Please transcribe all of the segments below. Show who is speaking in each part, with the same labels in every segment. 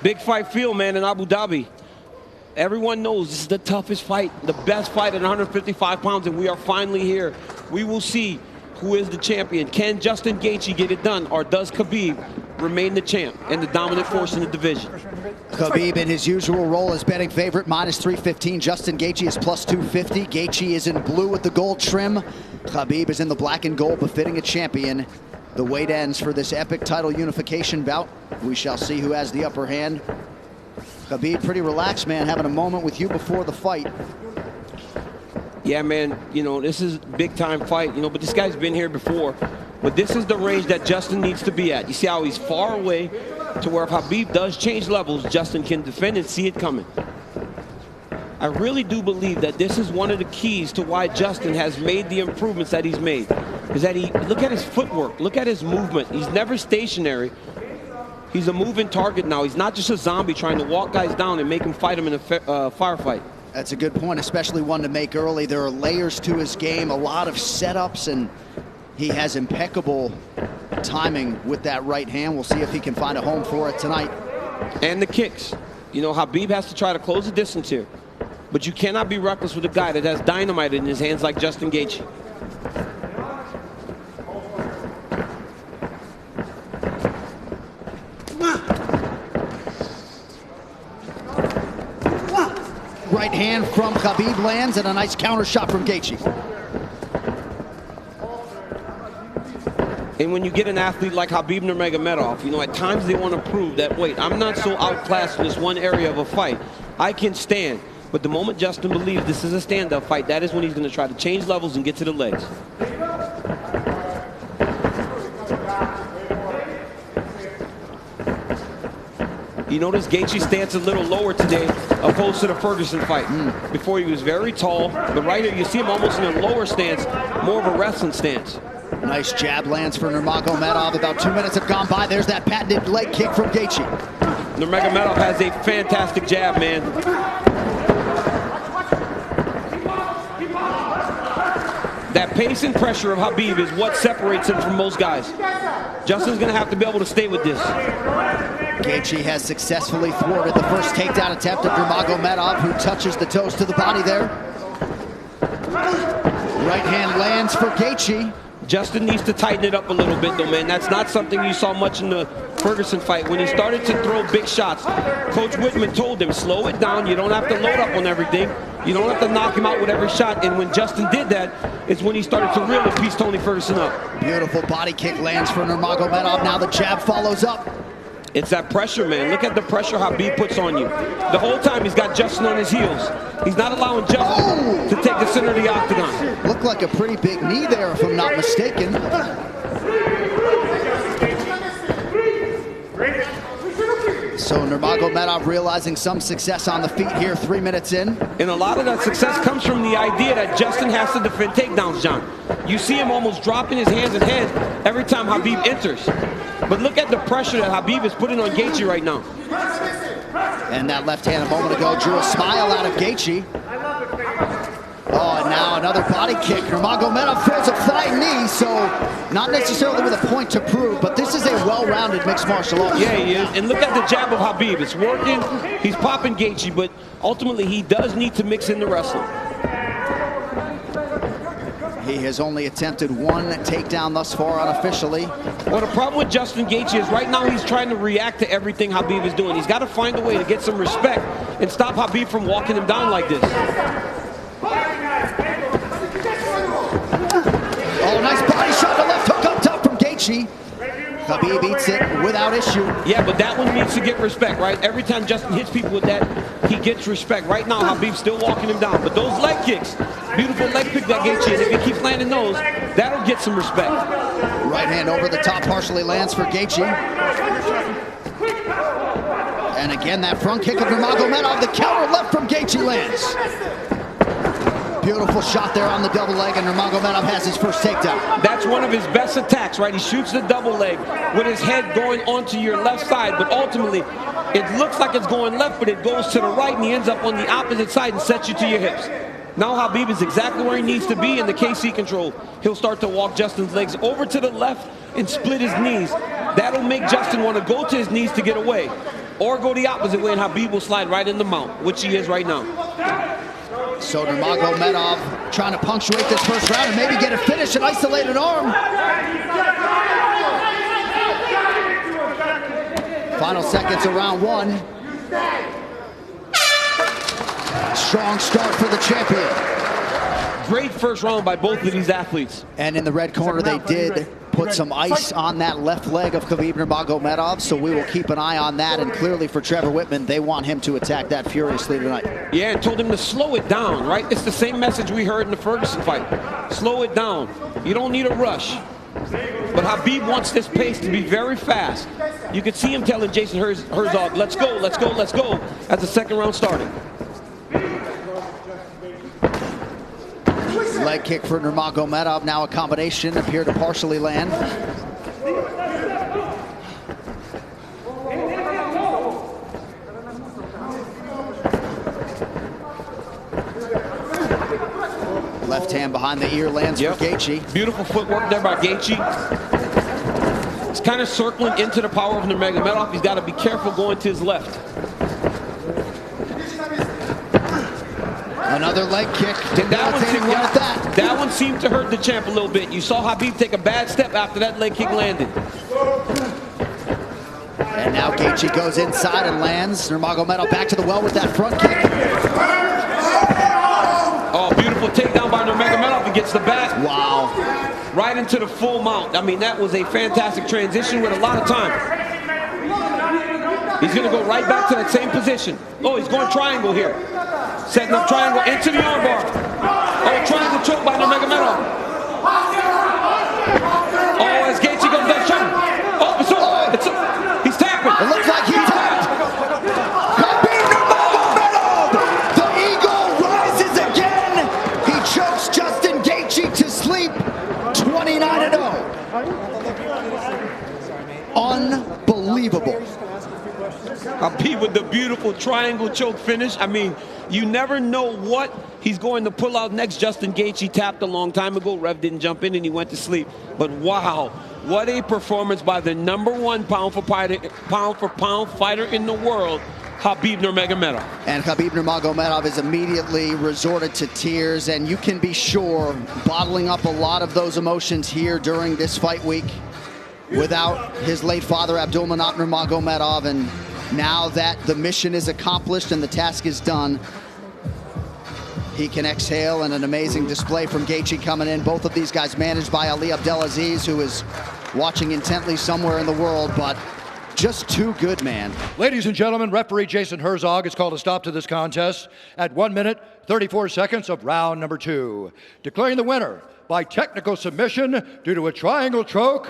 Speaker 1: Big fight feel, man, in Abu Dhabi. Everyone knows this is the toughest fight, the best fight at 155 pounds, and we are finally here. We will see who is the champion. Can Justin Gaethje get it done, or does Khbib remain the champ and the dominant force in the division?
Speaker 2: Khbib in his usual role as betting favorite, -315. Justin Gaethje is +250. Gaethje is in blue with the gold trim. Khbib is in the black and gold, befitting a champion. The wait ends for this epic title unification bout. We shall see who has the upper hand. Khbib, pretty relaxed, man, having a moment with you before the fight.
Speaker 1: Yeah, man, you know, this is a big-time fight, you know, but this guy's been here before. But this is the range that Justin needs to be at. You see how he's far away to where if Khbib does change levels, Justin can defend and see it coming. I really do believe that this is one of the keys to why Justin has made the improvements that he's made. Is that look at his footwork, look at his movement. He's never stationary. He's a moving target now. He's not just a zombie trying to walk guys down and make them fight him in a firefight.
Speaker 2: That's a good point, especially one to make early. There are layers to his game, a lot of setups, and he has impeccable timing with that right hand. We'll see if he can find a home for it tonight.
Speaker 1: And the kicks. You know, Khbib has to try to close the distance here. But you cannot be reckless with a guy that has dynamite in his hands like Justin Gaethje.
Speaker 2: Right hand from Khbib lands, and a nice counter shot from Gaethje.
Speaker 1: And when you get an athlete like Khabib Nurmagomedov, you know, at times they want to prove that, wait, I'm not so outclassed in this one area of a fight. I can stand. But the moment Justin believes this is a stand-up fight, that is when he's going to try to change levels and get to the legs. You notice Gaethje's stance a little lower today, opposed to the Ferguson fight. Before he was very tall, but right here you see him almost in a lower stance, more of a wrestling stance.
Speaker 2: Nice jab lands for Nurmagomedov. About 2 minutes have gone by. There's that patented leg kick from Gaethje.
Speaker 1: Nurmagomedov has a fantastic jab, man. That pace and pressure of Khabib is what separates him from most guys. Justin's going to have to be able to stay with this.
Speaker 2: Gaethje has successfully thwarted the first takedown attempt of Nurmagomedov, who touches the toes to the body there. Right hand lands for Gaethje.
Speaker 1: Justin needs to tighten it up a little bit, though, man. That's not something you saw much in the Ferguson fight. When he started to throw big shots, Coach Whitman told him, slow it down. You don't have to load up on everything. You don't have to knock him out with every shot. And when Justin did that, it's when he started to really piece Tony Ferguson up.
Speaker 2: Beautiful body kick lands for Nurmagomedov. Now the jab follows up.
Speaker 1: It's that pressure, man. Look at the pressure Khabib puts on you. The whole time he's got Justin on his heels. He's not allowing Justin to take the center of the octagon.
Speaker 2: Looked like a pretty big knee there, if I'm not mistaken. So Nurmagomedov realizing some success on the feet here 3 minutes in.
Speaker 1: And a lot of that success comes from the idea that Justin has to defend takedowns, John. You see him almost dropping his hands and head every time Khabib enters. But look at the pressure that Khabib is putting on Gaethje right now.
Speaker 2: And that left hand a moment ago drew a smile out of Gaethje. Oh, and now another body kick. Nurmagomedov throws a flying knee, so not necessarily with a point to prove, but this is a well-rounded mixed martial art.
Speaker 1: Yeah, he is. And look at the jab of Khabib. It's working. He's popping Gaethje, but ultimately he does need to mix in the wrestling.
Speaker 2: He has only attempted one takedown thus far unofficially.
Speaker 1: Well, the problem with Justin Gaethje is right now he's trying to react to everything Khabib is doing. He's got to find a way to get some respect and stop Khabib from walking him down like this.
Speaker 2: Oh, nice body shot, the left hook up top from Gaethje. Khabib eats it without issue.
Speaker 1: Yeah, but that one needs to get respect, right? Every time Justin hits people with that, he gets respect. Right now, Khabib's still walking him down. But those leg kicks, beautiful leg kick that Gaethje, and if he keeps landing those, that'll get some respect.
Speaker 2: Right hand over the top partially lands for Gaethje. And again, that front kick of Nurmagomedov, the counter left from Gaethje lands. Beautiful shot there on the double leg, and Nurmagomedov has his first takedown.
Speaker 1: That's one of his best attacks, right? He shoots the double leg with his head going onto your left side, but ultimately, it looks like it's going left, but it goes to the right, and he ends up on the opposite side and sets you to your hips. Now Khabib is exactly where he needs to be in the KC control. He'll start to walk Justin's legs over to the left and split his knees. That'll make Justin want to go to his knees to get away. or go the opposite way and Khabib will slide right in the mount, which he is right now.
Speaker 2: So Nurmagomedov trying to punctuate this first round and maybe get a finish, an isolated arm. Final seconds of round one. Strong start for the champion.
Speaker 1: Great first round by both of these athletes.
Speaker 2: And in the red corner, they did put some ice on that left leg of Khabib Nurmagomedov, so we will keep an eye on that. And clearly for Trevor Whitman, they want him to attack that furiously tonight.
Speaker 1: Yeah, and told him to slow it down, right? It's the same message we heard in the Ferguson fight. Slow it down. You don't need a rush. But Khabib wants this pace to be very fast. You could see him telling Jason Herzog, let's go, let's go, let's go, as the second round started.
Speaker 2: Leg kick for Nurmagomedov, now a combination, appeared to partially land. Left hand behind the ear lands for Gaethje.
Speaker 1: Beautiful footwork there by Gaethje. He's kind of circling into the power of Nurmagomedov. He's got to be careful going to his left.
Speaker 2: Another leg kick.
Speaker 1: That one seemed to hurt the champ a little bit. You saw Khabib take a bad step after that leg kick landed.
Speaker 2: And now Gaethje goes inside and lands. Nurmagomedov back to the well with that front kick.
Speaker 1: Oh, beautiful takedown by Nurmagomedov. He gets the bat.
Speaker 2: Wow.
Speaker 1: Right into the full mount. I mean, that was a fantastic transition with a lot of time. He's going to go right back to that same position. Oh, he's going triangle here. Setting up triangle into the armbar. Oh, triangle choke by Nurmagomedov. Oh, as Gaethje goes that shot. Oh, he's tapping.
Speaker 2: It looks like he tapped. Khabib Nurmagomedov. The eagle rises again. He chokes Justin Gaethje to sleep. 29-0. Unbelievable.
Speaker 1: Khabib with the beautiful triangle choke finish. I mean, you never know what he's going to pull out next. Justin Gaethje tapped a long time ago. Rev didn't jump in and he went to sleep. But wow, what a performance by the #1 pound for pound fighter in the world, Khabib Nurmagomedov.
Speaker 2: And Khabib Nurmagomedov is immediately resorted to tears, and you can be sure bottling up a lot of those emotions here during this fight week without his late father Abdulmanap Nurmagomedov. And now that the mission is accomplished and the task is done, he can exhale. And an amazing display from Gaethje coming in. Both of these guys managed by Ali Abdelaziz, who is watching intently somewhere in the world, but just too good, man.
Speaker 3: Ladies and gentlemen, referee Jason Herzog has called a stop to this contest at 1 minute, 34 seconds of round number 2. Declaring the winner by technical submission due to a triangle choke,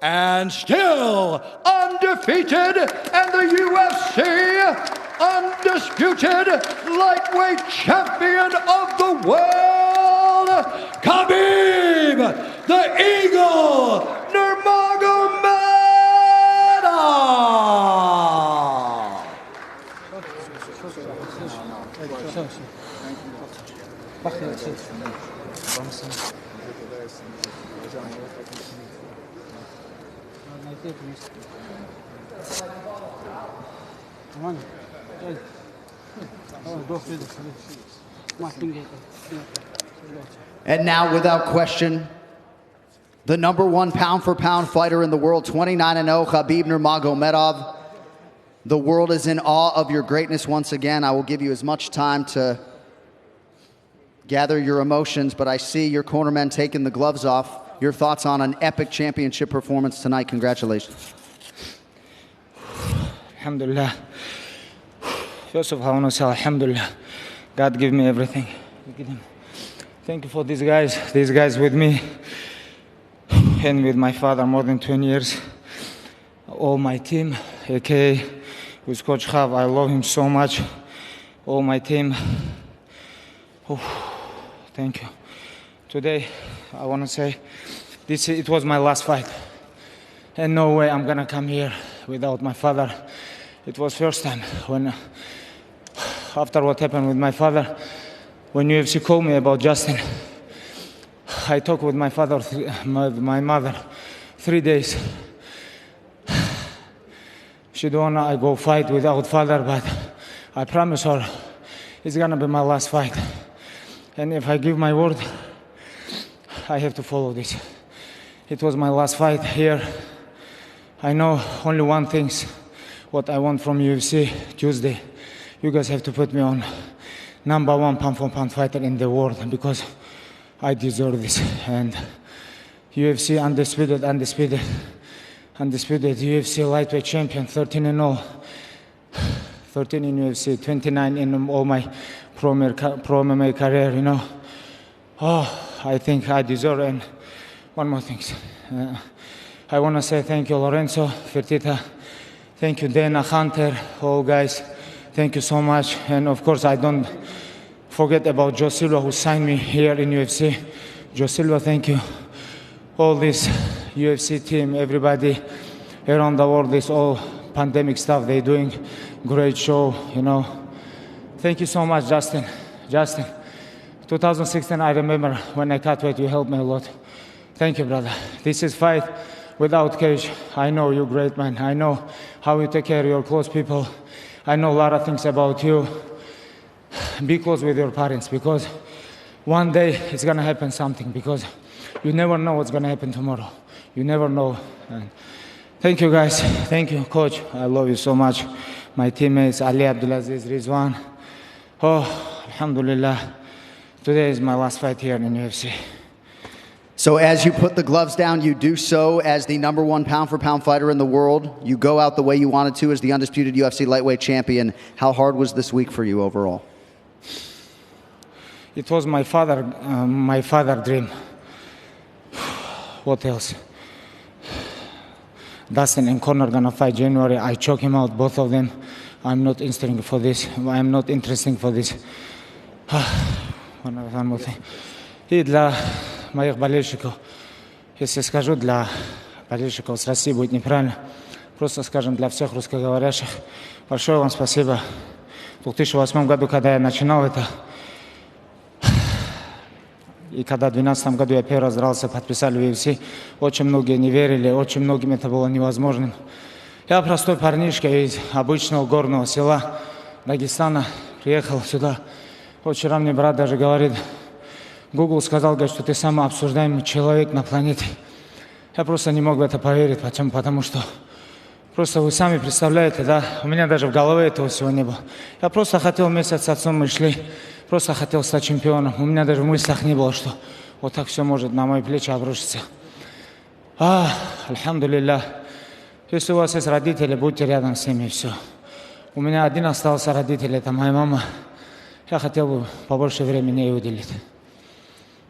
Speaker 3: and still undefeated, and the UFC undisputed lightweight champion of the world, Khabib, the Eagle, Nurmagomedov.
Speaker 2: And now, without question, the #1 pound for pound fighter in the world, 29-0, Khabib Nurmagomedov. The world is in awe of your greatness once again. I will give you as much time to gather your emotions, but I see your cornermen taking the gloves off. Your thoughts on an epic championship performance tonight. Congratulations.
Speaker 4: Alhamdulillah. First of all, I want to say Alhamdulillah. God gave me everything. Thank you for these guys with me and with my father more than 20 years. All my team, aka with Coach Khab, I love him so much. All my team. Oh, thank you. Today, I want to say it was my last fight. And no way I'm gonna come here without my father. It was first time when, after what happened with my father, when UFC called me about Justin, I talked with my father, my mother, 3 days. she don't wanna I go fight without father, but I promise her it's gonna be my last fight. And if I give my word, I have to follow this. It was my last fight here. I know only one thing, what I want from UFC Tuesday. You guys have to put me on #1 pound-for-pound fighter in the world because I deserve this. And UFC undisputed UFC lightweight champion, 13-0, 13 in UFC, 29 in all my pro MMA career, you know. Oh, I think I deserve. And one more thing. I want to say thank you, Lorenzo, Fertitta. Thank you, Dana, Hunter, all guys. Thank you so much. And of course, I don't forget about Joe Silva, who signed me here in UFC. Joe Silva, thank you. All this UFC team, everybody around the world, this all pandemic stuff, they're doing great show, you know. Thank you so much, Justin. 2016, I remember when I cut weight, you helped me a lot. Thank you, brother. This is fight without cage. I know you're great, man. I know how you take care of your close people. I know a lot of things about you. Be close with your parents because one day it's gonna happen something because you never know what's gonna happen tomorrow. You never know. And thank you, guys. Thank you, coach. I love you so much. My teammates, Ali Abdulaziz, Rizwan. Oh, alhamdulillah. Today is my last fight here in UFC.
Speaker 2: So as you put the gloves down, you do so as the #1 pound-for-pound fighter in the world. You go out the way you wanted to as the undisputed UFC lightweight champion. How hard was this week for you overall?
Speaker 4: It was my father dream. What else? Dustin and Conor gonna fight January. I choke him out, both of them. I'm not interested for this. I'm not interested for this. One more thing. И для моих болельщиков, если скажу для болельщиков с России, будет неправильно. Просто скажем для всех русскоговорящих. Большое вам спасибо. В 2008 году, когда я начинал это, и когда в 2012 году я первый раз дрался, подписали в UFC, очень многие не верили, очень многим это было невозможным. Я простой парнишка из обычного горного села Дагестана, приехал сюда. Вчера мне брат даже говорит, Google сказал, что ты самый обсуждаемый человек на планете. Я просто не мог в это поверить. Почему? Потому что просто вы сами представляете, да, у меня даже в голове этого всего не было. Я просто хотел вместе с отцом, мы шли, просто хотел стать чемпионом. У меня даже в мыслях не было, что вот так все может на мои плечи обрушиться. Альхамдулилля. Если у вас есть родители, будьте рядом с ними, и все. У меня один остался родитель, это моя мама. Я хотел бы побольше времени ей уделить.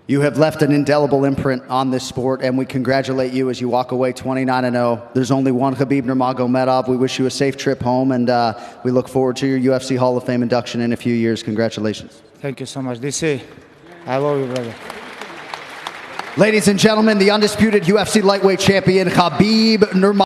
Speaker 2: You have left an indelible imprint on this sport, and we congratulate you as you walk away 29-0. There's only one Khbib Nurmagomedov. We wish you a safe trip home, and we look forward to your UFC Hall of Fame induction in a few years. Congratulations.
Speaker 4: Thank you so much. DC, I love you, brother.
Speaker 2: Ladies and gentlemen, the undisputed UFC lightweight champion, Khbib Nurmagomedov.